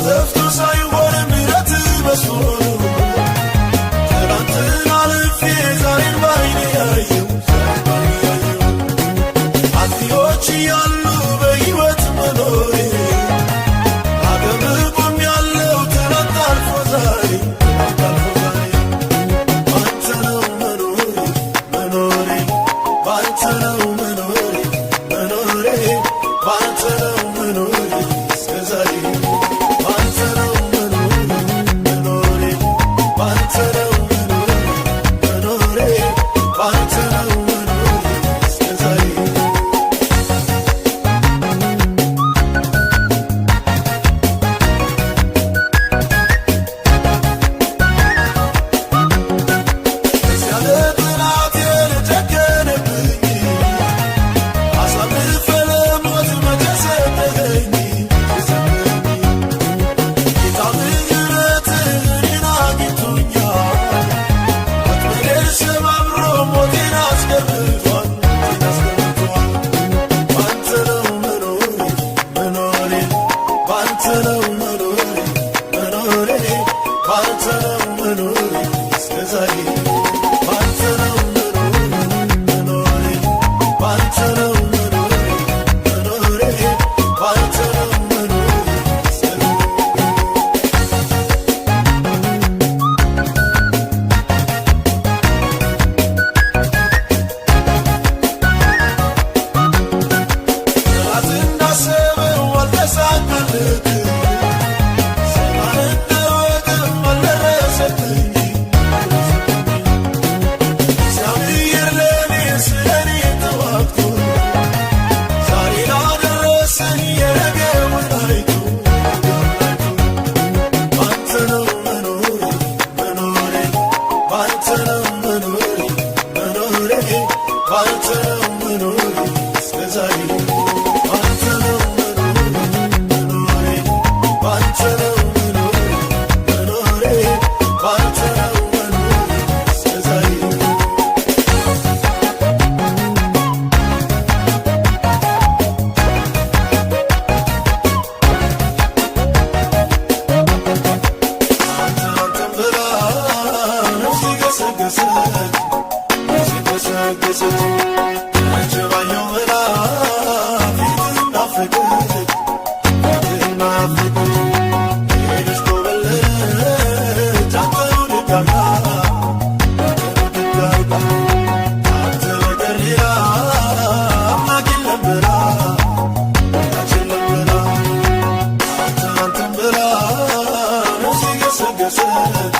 ተገፍቶ ሳይሆን ምሕረት በዝቶ ትናንትን አልፌ ዛሬን ባይኔ ያየው አጥፊዎች እያሉ በሕይወት መኖሬ አገር ቆሜያለሁ ትናንት አልፎ ዛሬ ባንተ ነው መኖሬ ባንተ ነው መኖሬ ባንተ ነው መኖሬ እስከ ዛሬ ባንተ ነው መኖሬ ባንተ ነው መኖሬ ባንተ ነው መኖሬ እስከ ዛሬ ያለ ጥላቴ ለጨከነብኝ አሳልፈ ለሞት መቼ ሰጠኸኝ ጌታ ምሕረትህ እኔን አግኝቶኛል ወጥመዴን ሰባብሮ ሞቴን አስቀርቷል ባንተ ነው መኖሬ ባንተ ነው መኖሬ ባንተ ነው መኖሬ እስከ ዛሬ ባንተ ነው መኖሬ ባንተ ነው መኖሬ ባንተ ነው መኖሬ እስከ ዛሬ ጠላት እንዳሰበው አልተሳካለትም ሰይጣን እንደወገም አልደረሰብኝ እግዚአብሔር ለእኔ ስለኔ ተዋግቶ ዛሬ ላደረሰኝ የነገውን አይቶ ባንተ ነው መኖሬ ባንተ ነው መኖሬ ባንተ ነው መኖሬ እስከ ዛሬ ባንተ ነው መኖሬ ባንተ ነው መኖሬ ባንተ ነው መኖሬ እስከ ዛሬ አንተን ብላ ነፍሴ ገሰገሰች አንቺ ባየሁ ብላ ፊትህን ናፈቀች ሄደች ኮበለለች አንተው ድጋሚ አንተ በቀር ሌላ አምላክ የለም ብላ አንተን ብላ ነፍሴ ገሰገሰች